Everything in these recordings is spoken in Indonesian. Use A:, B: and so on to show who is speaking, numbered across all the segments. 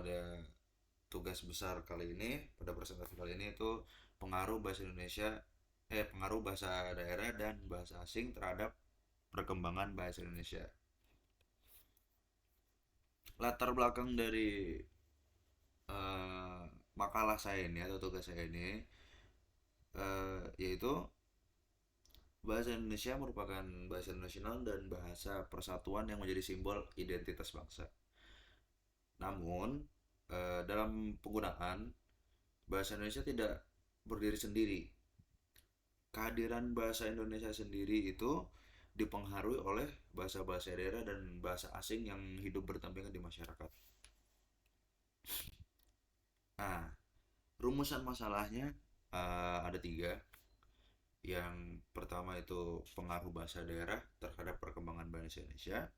A: pada tugas besar kali ini, pada presentasi kali ini itu pengaruh bahasa Indonesia, pengaruh bahasa daerah dan bahasa asing terhadap perkembangan bahasa Indonesia. Latar belakang dari eh, makalah saya ini atau tugas saya ini yaitu bahasa Indonesia merupakan bahasa nasional dan bahasa persatuan yang menjadi simbol identitas bangsa. Namun, dalam penggunaan bahasa Indonesia tidak berdiri sendiri. Kehadiran bahasa Indonesia sendiri itu dipengaruhi oleh bahasa-bahasa daerah dan bahasa asing yang hidup berdampingan di masyarakat. Nah, rumusan masalahnya ada tiga. Yang pertama itu pengaruh bahasa daerah terhadap perkembangan bahasa Indonesia.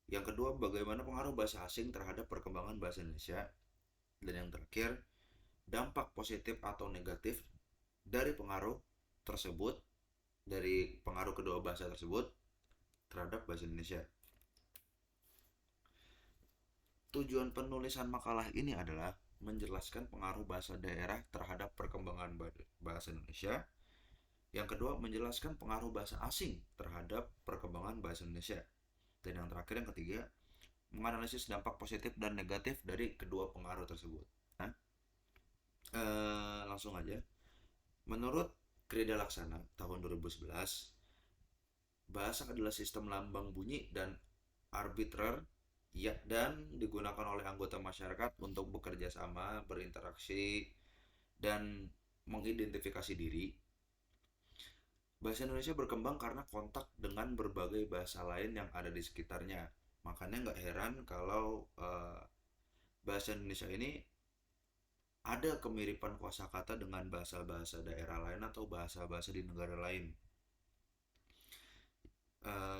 A: Yang kedua, bagaimana pengaruh bahasa asing terhadap perkembangan bahasa Indonesia. Dan yang terakhir, dampak positif atau negatif dari pengaruh tersebut, dari pengaruh kedua bahasa tersebut terhadap bahasa Indonesia. Tujuan penulisan makalah ini adalah menjelaskan pengaruh bahasa daerah terhadap perkembangan bahasa Indonesia. Yang kedua, menjelaskan pengaruh bahasa asing terhadap perkembangan bahasa Indonesia. Dan yang terakhir, yang ketiga, menganalisis dampak positif dan negatif dari kedua pengaruh tersebut. Nah, langsung aja. Menurut Krida Laksana tahun 2011, bahasa adalah sistem lambang bunyi dan arbitrer ya, dan digunakan oleh anggota masyarakat untuk bekerja sama, berinteraksi, dan mengidentifikasi diri. Bahasa Indonesia berkembang karena kontak dengan berbagai bahasa lain yang ada di sekitarnya. Makanya nggak heran kalau bahasa Indonesia ini ada kemiripan kosakata dengan bahasa-bahasa daerah lain atau bahasa-bahasa di negara lain.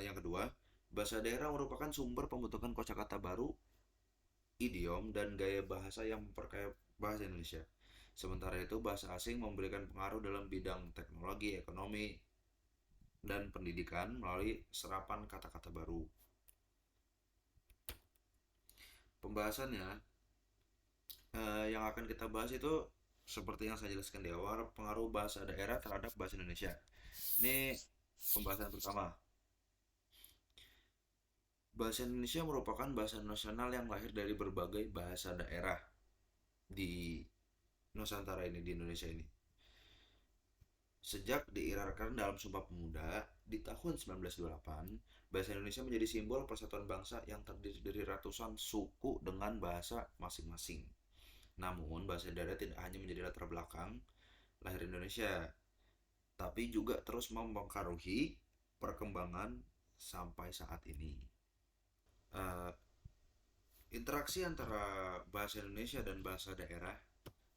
A: Yang kedua, bahasa daerah merupakan sumber pembentukan kosakata baru, idiom, dan gaya bahasa yang memperkaya bahasa Indonesia. Sementara itu, bahasa asing memberikan pengaruh dalam bidang teknologi, ekonomi, dan pendidikan melalui serapan kata-kata baru. Pembahasannya yang akan kita bahas itu seperti yang saya jelaskan di awal, pengaruh bahasa daerah terhadap bahasa Indonesia. Ini pembahasan pertama. Bahasa Indonesia merupakan bahasa nasional yang lahir dari berbagai bahasa daerah di Nusantara ini, di Indonesia ini. Sejak diirarkan dalam Sumpah Pemuda di tahun 1928, bahasa Indonesia menjadi simbol persatuan bangsa yang terdiri dari ratusan suku dengan bahasa masing-masing. Namun, bahasa daerah tidak hanya menjadi latar belakang lahir Indonesia, tapi juga terus mempengaruhi perkembangan sampai saat ini. Uh, Interaksi antara bahasa Indonesia dan bahasa daerah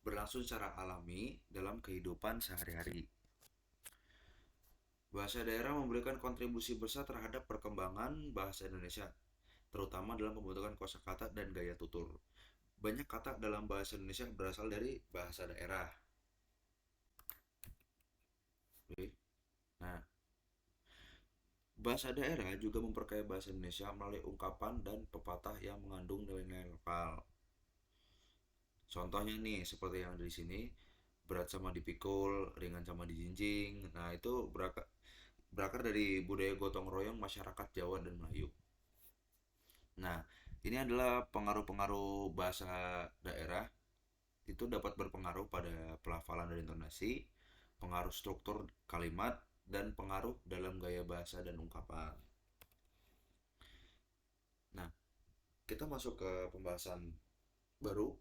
A: berlangsung secara alami dalam kehidupan sehari-hari. Bahasa daerah memberikan kontribusi besar terhadap perkembangan bahasa Indonesia, terutama dalam pembentukan kosakata dan gaya tutur. Banyak kata dalam bahasa Indonesia berasal dari bahasa daerah. Oke. Nah, bahasa daerah juga memperkaya bahasa Indonesia melalui ungkapan dan pepatah yang mengandung nilai-nilai lokal. Contohnya nih, seperti yang ada di sini, berat sama dipikul, ringan sama dijinjing. Nah, itu berakar dari budaya gotong royong masyarakat Jawa dan Melayu. Nah, ini adalah pengaruh-pengaruh bahasa daerah. Itu dapat berpengaruh pada pelafalan dan intonasi, pengaruh struktur kalimat, dan pengaruh dalam gaya bahasa dan ungkapan. Nah, kita masuk ke pembahasan baru,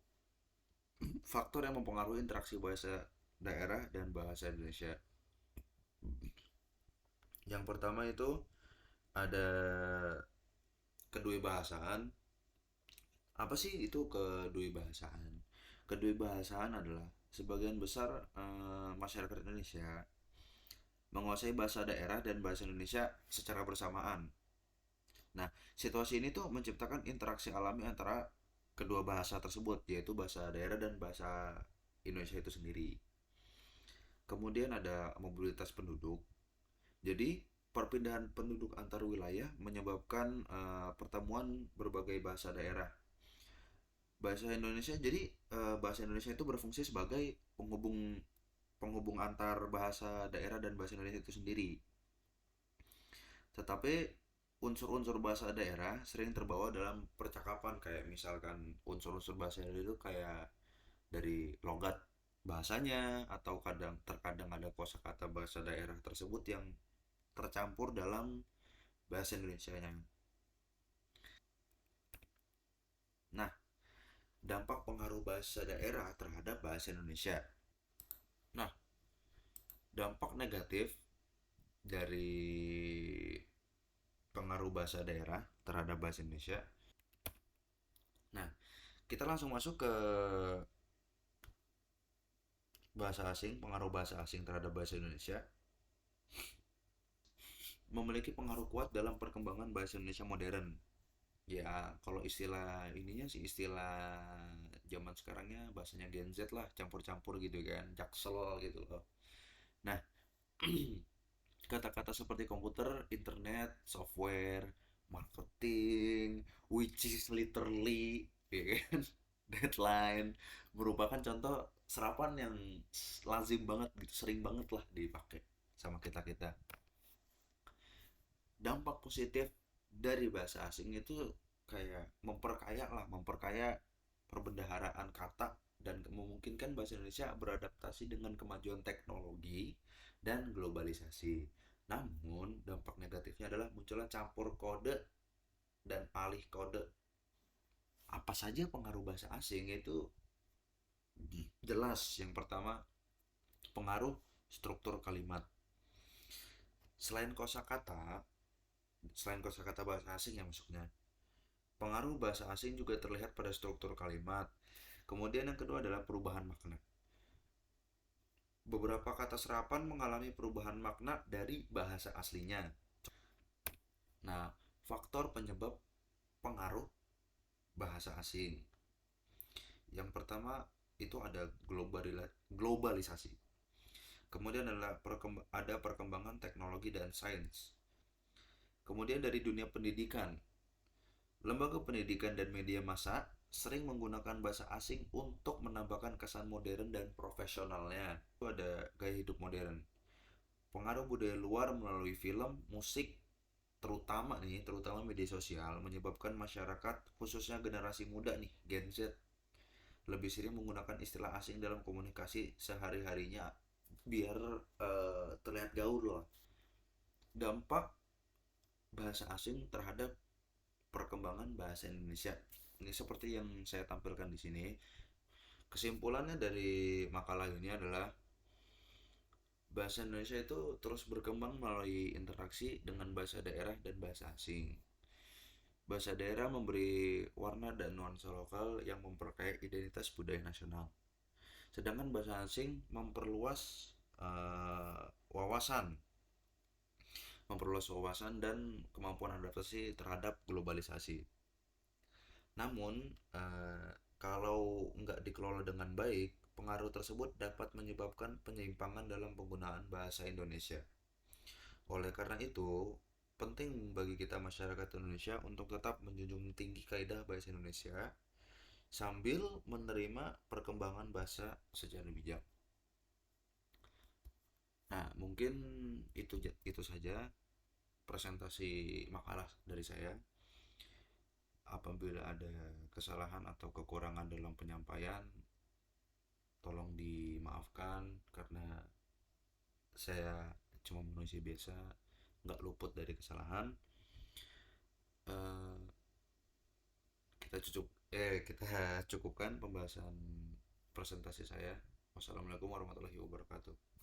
A: faktor yang mempengaruhi interaksi bahasa daerah dan bahasa Indonesia. Yang pertama itu ada kedua bahasaan. Apa sih itu kedua bahasaan? Kedua bahasaan adalah sebagian besar masyarakat Indonesia menguasai bahasa daerah dan bahasa Indonesia secara bersamaan. Nah, situasi ini tuh menciptakan interaksi alami antara kedua bahasa tersebut, yaitu bahasa daerah dan bahasa Indonesia itu sendiri. Kemudian ada mobilitas penduduk. Jadi, perpindahan penduduk antar wilayah menyebabkan pertemuan berbagai bahasa daerah. Bahasa Indonesia jadi bahasa Indonesia itu berfungsi sebagai penghubung penghubung antar bahasa daerah dan bahasa Indonesia itu sendiri. Tetapi unsur-unsur bahasa daerah sering terbawa dalam percakapan, kayak misalkan unsur-unsur bahasa daerah itu kayak dari logat bahasanya, atau terkadang ada kosakata bahasa daerah tersebut yang tercampur dalam bahasa Indonesianya. Nah, dampak pengaruh bahasa daerah terhadap bahasa Indonesia. Nah, dampak negatif dari pengaruh bahasa daerah terhadap bahasa Indonesia. Nah, kita langsung masuk ke bahasa asing, pengaruh bahasa asing terhadap bahasa Indonesia. Memiliki pengaruh kuat dalam perkembangan bahasa Indonesia modern. Ya, kalau istilah ininya sih, istilah zaman sekarangnya bahasanya Gen Z lah, campur-campur gitu kan, jaksel gitu loh. Nah, kata-kata seperti komputer, internet, software, marketing, which is literally, ya kan, deadline, merupakan contoh serapan yang lazim banget gitu, sering banget lah dipakai sama kita-kita. Dampak positif dari bahasa asing itu kayak memperkaya perbendaharaan kata dan memungkinkan bahasa Indonesia beradaptasi dengan kemajuan teknologi dan globalisasi. Namun, dampak negatifnya adalah munculnya campur kode dan alih kode. Apa saja pengaruh bahasa asing itu jelas. Yang pertama, pengaruh struktur kalimat. Selain kosakata, selain kosakata bahasa asing yang maksudnya, pengaruh bahasa asing juga terlihat pada struktur kalimat. Kemudian yang kedua adalah perubahan makna. Beberapa kata serapan mengalami perubahan makna dari bahasa aslinya. Nah, faktor penyebab pengaruh bahasa asing. Yang pertama itu ada globalisasi. Kemudian ada perkembangan teknologi dan sains. Kemudian dari dunia pendidikan, lembaga pendidikan dan media massa sering menggunakan bahasa asing untuk menambahkan kesan modern dan profesionalnya. Itu ada gaya hidup modern. Pengaruh budaya luar melalui film, musik, terutama media sosial, menyebabkan masyarakat, khususnya generasi muda nih, Gen Z, lebih sering menggunakan istilah asing dalam komunikasi sehari-harinya biar terlihat gaul loh. Dampak bahasa asing terhadap perkembangan bahasa Indonesia. Ini seperti yang saya tampilkan di sini. Kesimpulannya dari makalah ini adalah bahasa Indonesia itu terus berkembang melalui interaksi dengan bahasa daerah dan bahasa asing. Bahasa daerah memberi warna dan nuansa lokal yang memperkaya identitas budaya nasional. Sedangkan bahasa asing uh, wawasan, memperluas wawasan dan kemampuan adaptasi terhadap globalisasi. Namun, eh, kalau nggak dikelola dengan baik, pengaruh tersebut dapat menyebabkan penyimpangan dalam penggunaan bahasa Indonesia. Oleh karena itu, penting bagi kita masyarakat Indonesia untuk tetap menjunjung tinggi kaidah bahasa Indonesia sambil menerima perkembangan bahasa secara bijak. Nah, mungkin itu saja presentasi makalah dari saya. Apabila ada kesalahan atau kekurangan dalam penyampaian, tolong dimaafkan karena saya cuma manusia biasa, nggak luput dari kesalahan. Eh, kita cukupkan pembahasan presentasi saya. Wassalamualaikum warahmatullahi wabarakatuh.